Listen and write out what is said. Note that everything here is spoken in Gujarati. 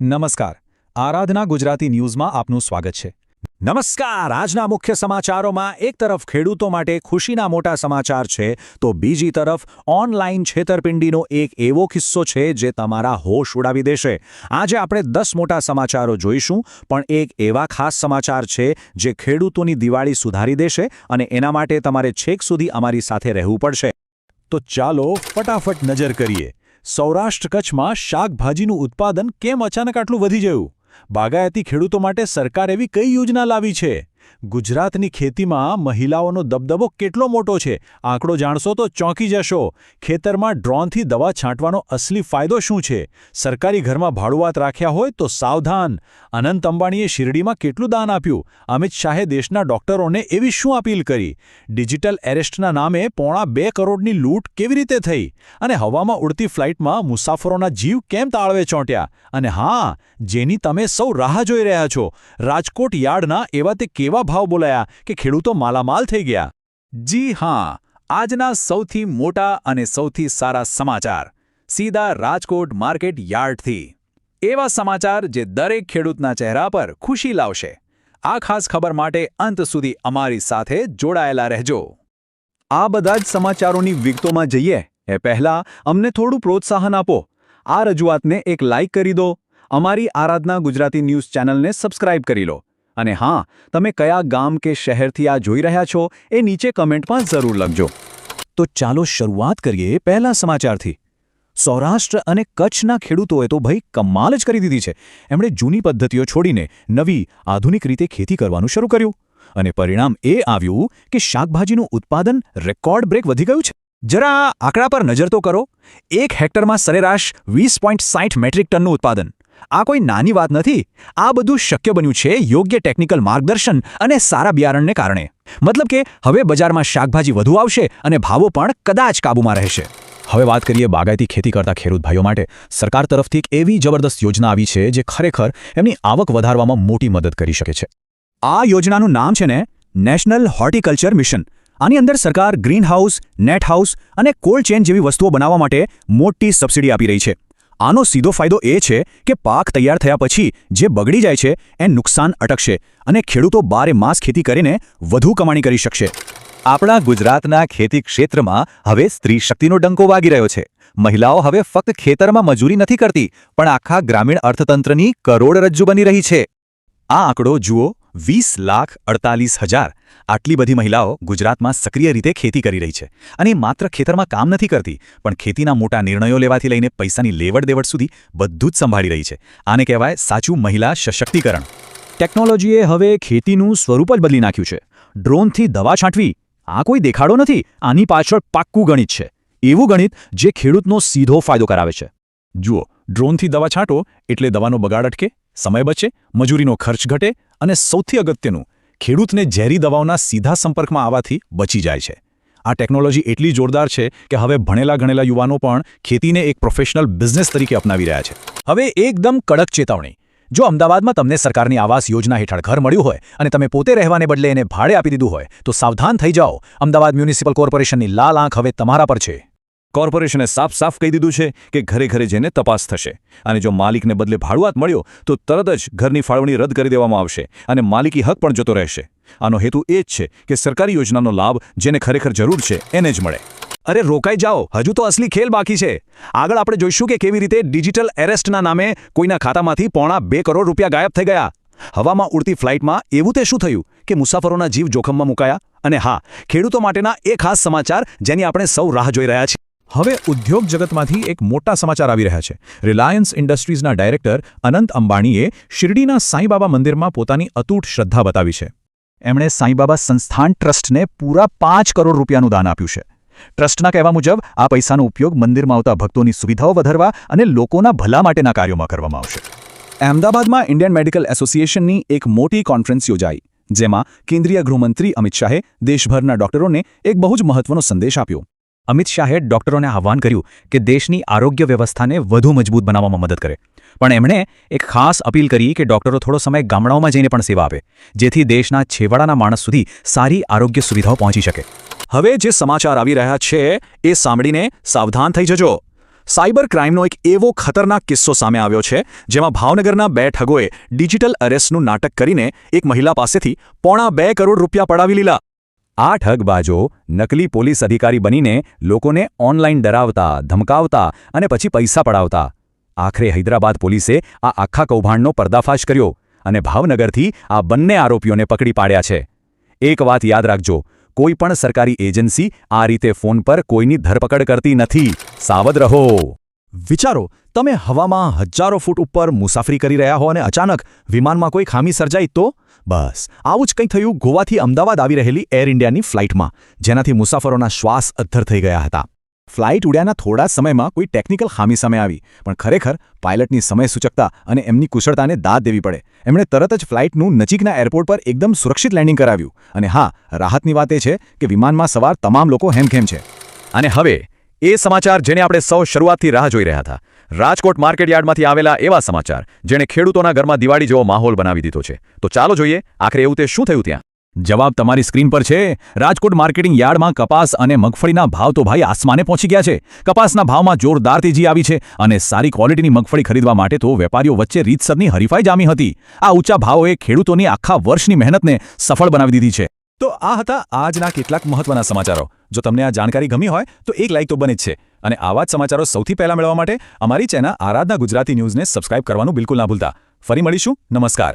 નમસ્કાર. આરાધના ગુજરાતી ન્યૂઝમાં આપનું સ્વાગત છે. નમસ્કાર. આજના મુખ્ય સમાચારોમાં એક તરફ ખેડૂતો માટે ખુશીના મોટા સમાચાર છે તો બીજી તરફ ઓનલાઈન છેતરપિંડીનો એક એવો કિસ્સો છે જે તમારા હોશ ઉડાવી દેશે. આજે આપણે 10 મોટા સમાચારો જોઈશું, પણ એક એવા ખાસ સમાચાર છે જે ખેડૂતોની દિવાળી સુધારી દેશે અને એના માટે તમારે છેક સુધી અમારી સાથે રહેવું પડશે. તો ચાલો ફટાફટ નજર કરીએ. સૌરાષ્ટ્ર કચ્છમાં શાકભાજીનું ઉત્પાદન કેમ અચાનક આટલું વધી ગયું? બાગાયતી ખેડૂતો માટે સરકાર એવી કઈ યોજના લાવી છે? ગુજરાતની ખેતીમાં મહિલાઓનો દબદબો કેટલો મોટો છે? આંકડો જાણશો તો ચોંકી જશો. ખેતરમાં ડ્રોનથી દવા છાંટવાનો અસલી ફાયદો શું છે? સરકારી ઘરમાં ભાડુઆત રાખ્યા હોય તો સાવધાન. અનંત અંબાણીએ શિરડીમાં કેટલું દાન આપ્યું? અમિત શાહે દેશના ડોક્ટરોને એવી શું અપીલ કરી? ડિજિટલ એરેસ્ટના નામે £2.5 કરોડની લૂંટ કેવી રીતે થઈ? અને હવામાં ઉડતી ફ્લાઇટમાં મુસાફરોના જીવ કેમ તાળવે ચોંટ્યા? અને હા, જેની તમે સૌ રાહ જોઈ રહ્યા છો, રાજકોટ યાર્ડના એવા તે કેવા ભાવ બોલાયા કે ખેડૂતો માલામાલ થઈ ગયા? જી હા, આજના સૌથી મોટા અને સૌથી સારા સમાચાર સીધા રાજકોટ માર્કેટ યાર્ડથી. એવા સમાચાર જે દરેક ખેડૂતના ચહેરા પર ખુશી લાવશે. આ ખાસ ખબર માટે અંત સુધી અમારી સાથે જોડાયેલા રહેજો. આ બધા જ સમાચારોની વિગતોમાં જઈએ એ પહેલા અમને થોડું પ્રોત્સાહન આપો. આ રજૂઆતને એક લાઇક કરી દો. અમારી આરાધના ગુજરાતી ન્યૂઝ ચેનલને સબસ્ક્રાઇબ કરી લો. અને હા, તમે કયા ગામ કે શહેરથી આ જોઈ રહ્યા છો એ નીચે કમેન્ટમાં જરૂર લખજો. તો ચાલો શરૂઆત કરીએ પહેલા સમાચારથી. સૌરાષ્ટ્ર અને કચ્છના ખેડૂતોએ તો ભાઈ કમાલ જ કરી દીધી છે. એમણે જૂની પદ્ધતિઓ છોડીને નવી આધુનિક રીતે ખેતી કરવાનું શરૂ કર્યું. અને પરિણામ એ આવ્યું કે શાકભાજીનું ઉત્પાદન રેકોર્ડ બ્રેક વધી ગયું છે. જરા આંકડા પર નજર તો કરો. 1 હેક્ટરમાં સરેરાશ 20.60 મેટ્રિક ટનનું ઉત્પાદન. આ કોઈ નાની વાત નથી. આ બધું શક્ય બન્યું છે યોગ્ય ટેકનિકલ માર્ગદર્શન અને સારા બિયારણને કારણે. મતલબ કે હવે બજારમાં શાકભાજી વધુ આવશે અને ભાવો પણ કદાચ કાબૂમાં રહેશે. હવે વાત કરીએ બાગાયતી ખેતી કરતા ખેડૂત ભાઈઓ માટે. સરકાર તરફથી એક એવી જબરદસ્ત યોજના આવી છે જે ખરેખર એમની આવક વધારવામાં મોટી મદદ કરી શકે છે. આ યોજનાનું નામ છે ને નેશનલ હોર્ટિકલ્ચર મિશન. આની અંદર સરકાર ગ્રીન હાઉસ, નેટ હાઉસ અને કોલ્ડ ચેન જેવી વસ્તુઓ બનાવવા માટે મોટી સબસિડી આપી રહી છે. આનો સીધો ફાયદો એ છે કે પાક તૈયાર થયા પછી જે બગડી જાય છે એ નુકસાન અટકશે અને ખેડૂતો બારે માસ ખેતી કરીને વધુ કમાણી કરી શકશે. આપણા ગુજરાતના ખેતી ક્ષેત્રમાં હવે સ્ત્રી શક્તિનો ડંકો વાગી રહ્યો છે. મહિલાઓ હવે ફક્ત ખેતરમાં મજૂરી નથી કરતી, પણ આખા ગ્રામીણ અર્થતંત્રની કરોડરજ્જુ બની રહી છે. આ આંકડો જુઓ, 20,48,000. આટલી બધી મહિલાઓ ગુજરાતમાં સક્રિય રીતે ખેતી કરી રહી છે. અને માત્ર ખેતરમાં કામ નથી કરતી, પણ ખેતીના મોટા નિર્ણયો લેવાથી લઈને પૈસાની લેવડ-દેવડ સુધી બધું જ સંભાળી રહી છે. આને કહેવાય સાચું મહિલા સશક્તિકરણ. ટેકનોલોજીએ હવે ખેતીનું સ્વરૂપ જ બદલી નાખ્યું છે. ડ્રોનથી દવા છાંટવી આ કોઈ દેખાડો નથી. આની પાછળ પાક્કું ગણિત છે. એવું ગણિત જે ખેડૂતનો સીધો ફાયદો કરાવે છે. જુઓ, ડ્રોનથી દવા છાંટો એટલે દવાનો બગાડ અટકે, સમય બચે, મજૂરીનો ખર્ચ ઘટે અને સૌથી અગત્યનું, ખેડૂતને ઝેરી દવાઓના સીધા સંપર્કમાં આવવાથી બચી જાય છે. આ ટેકનોલોજી એટલી જોરદાર છે કે હવે ભણેલા ગણેલા યુવાનો પણ ખેતીને એક પ્રોફેશનલ બિઝનેસ તરીકે અપનાવી રહ્યા છે. હવે એકદમ કડક ચેતવણી. જો અમદાવાદમાં તમને સરકારની આવાસ યોજના હેઠળ ઘર મળ્યું હોય અને તમે પોતે રહેવાને બદલે એને ભાડે આપી દીધું હોય તો સાવધાન થઈ જાઓ. અમદાવાદ મ્યુનિસિપલ કોર્પોરેશનની લાલ આંખ હવે તમારા પર છે. કોર્પોરેશને સાફ કહી દીધું છે કે ઘરે ઘરે જઈને તપાસ થશે અને જો માલિકને બદલે ભાડુઆત મળ્યો તો તરત જ ઘરની ફાળવણી રદ કરી દેવામાં આવશે અને માલિકી હક પણ જતો રહેશે. આનો હેતુ એ જ છે કે સરકારી યોજનાનો લાભ જેને ખરેખર જરૂર છે એને જ મળે. અરે રોકાઈ જાઓ, હજુ તો અસલી ખેલ બાકી છે. આગળ આપણે જોઈશું કે કેવી રીતે ડિજિટલ એરેસ્ટના નામે કોઈના ખાતામાંથી £2.5 કરોડ ગાયબ થઈ ગયા. હવામાં ઉડતી ફ્લાઇટમાં એવું તે શું થયું કે મુસાફરોના જીવ જોખમમાં મુકાયા? અને હા, ખેડૂતો માટેના એ ખાસ સમાચાર જેની આપણે સૌ રાહ જોઈ રહ્યા છીએ. હવે ઉદ્યોગ જગતમાંથી એક મોટા સમાચાર આવી રહ્યા છે. રિલાયન્સ ઇન્ડસ્ટ્રીઝના ડાયરેક્ટર અનંત અંબાણીએ શિરડીના સાંઈબાબા મંદિરમાં પોતાની અતૂટ શ્રદ્ધા બતાવી છે. એમણે સાંઈબાબા સંસ્થાન ટ્રસ્ટને પૂરા ₹5 કરોડ દાન આપ્યું છે. ટ્રસ્ટના કહેવા મુજબ આ પૈસાનો ઉપયોગ મંદિરમાં આવતા ભક્તોની સુવિધાઓ વધારવા અને લોકોના ભલા માટેના કાર્યોમાં કરવામાં આવશે. અમદાવાદમાં ઇન્ડિયન મેડિકલ એસોસિએશનની એક મોટી કોન્ફરન્સ યોજાઈ, જેમાં કેન્દ્રીય ગૃહમંત્રી અમિત શાહે દેશભરના ડોક્ટરોને એક બહુ જ મહત્વનો સંદેશ આપ્યો. અમિત શાહે ડોક્ટરોને આહ્વાન કર્યું કે દેશની આરોગ્ય વ્યવસ્થાને વધુ મજબૂત બનાવવામાં મદદ કરે. પણ એમણે એક ખાસ અપીલ કરી કે ડોક્ટરો થોડો સમય ગામડાઓમાં જઈને પણ સેવા આપે, જેથી દેશના છેવાડાના માણસ સુધી સારી આરોગ્ય સુવિધાઓ પહોંચી શકે. હવે જે સમાચાર આવી રહ્યા છે એ સાંભળીને સાવધાન થઈ જજો. સાયબર ક્રાઇમનો એક એવો ખતરનાક કિસ્સો સામે આવ્યો છે જેમાં ભાવનગરના 2 ઠગોએ ડિજિટલ અરેસ્ટનું નાટક કરીને એક મહિલા પાસેથી ₹2.5 કરોડ પડાવી લીધા. આ ઠગબાજો નકલી પોલીસ અધિકારી બનીને લોકોને ઓનલાઈન ડરાવતા, ધમકાવતા અને પછી પૈસા પડાવતા. આખરે હૈદરાબાદ પોલીસે આ આખા કૌભાંડનો પર્દાફાશ કર્યો અને ભાવનગરથી આ બંને આરોપીઓને પકડી પાડ્યા છે. એક વાત યાદ રાખજો, કોઈ પણ સરકારી એજન્સી આ રીતે ફોન પર કોઈની ધરપકડ કરતી નથી. સાવધ રહો. વિચારો, તમે હવામાં હજારો ફૂટ ઉપર મુસાફરી કરી રહ્યા હો અને અચાનક વિમાનમાં કોઈ ખામી સર્જાઈ તો? બસ આવું જ કંઈ થયું ગોવાથી અમદાવાદ આવી રહેલી એર ઇન્ડિયાની ફ્લાઇટમાં, જેનાથી મુસાફરોના શ્વાસ અદ્ધર થઈ ગયા હતા. ફ્લાઇટ ઉડ્યાના થોડા સમયમાં કોઈ ટેકનિકલ ખામી સામે આવી, પણ ખરેખર પાયલટની સમય સૂચકતા અને એમની કુશળતાને દાદ દેવી પડે. એમણે તરત જ ફ્લાઇટનું નજીકના એરપોર્ટ પર એકદમ સુરક્ષિત લેન્ડિંગ કરાવ્યું. અને હા, રાહતની વાત એ છે કે વિમાનમાં સવાર તમામ લોકો હેમખેમ છે. અને હવે એ સમાચાર જેને આપણે સૌ શરૂઆતથી રાહ જોઈ રહ્યા હતા, રાજકોટ માર્કેટ યાર્ડમાંથી આવેલા એવા સમાચાર જેણે ખેડૂતોના ઘરમાં દિવાળી જેવો માહોલ બનાવી દીધો છે. તો ચાલો જોઈએ આખરે એવું તે શું થયું ત્યાં. જવાબ તમારી સ્ક્રીન પર છે. રાજકોટ માર્કેટિંગ યાર્ડમાં કપાસ અને મગફળીના ભાવ તો ભાઈ આસમાને પહોંચી ગયા છે. કપાસના ભાવમાં જોરદાર તેજી આવી છે અને સારી ક્વોલિટીની મગફળી ખરીદવા માટે તો વેપારીઓ વચ્ચે રીતસરની હરીફાઈ જામી હતી. આ ઊંચા ભાવોએ ખેડૂતોની આખા વર્ષની મહેનતને સફળ બનાવી દીધી છે. તો આ હતા આજના કેટલાક મહત્વના સમાચારો. જો તમને આ જાણકારી ગમી હોય તો એક લાઇક તો બને જ છે. અને આવા જ સમાચારો સૌથી પહેલા મેળવવા માટે અમારી ચેનલ આરાધના ગુજરાતી ન્યૂઝને સબસ્ક્રાઇબ કરવાનું બિલકુલ ના ભૂલતા. ફરી મળીશું. નમસ્કાર.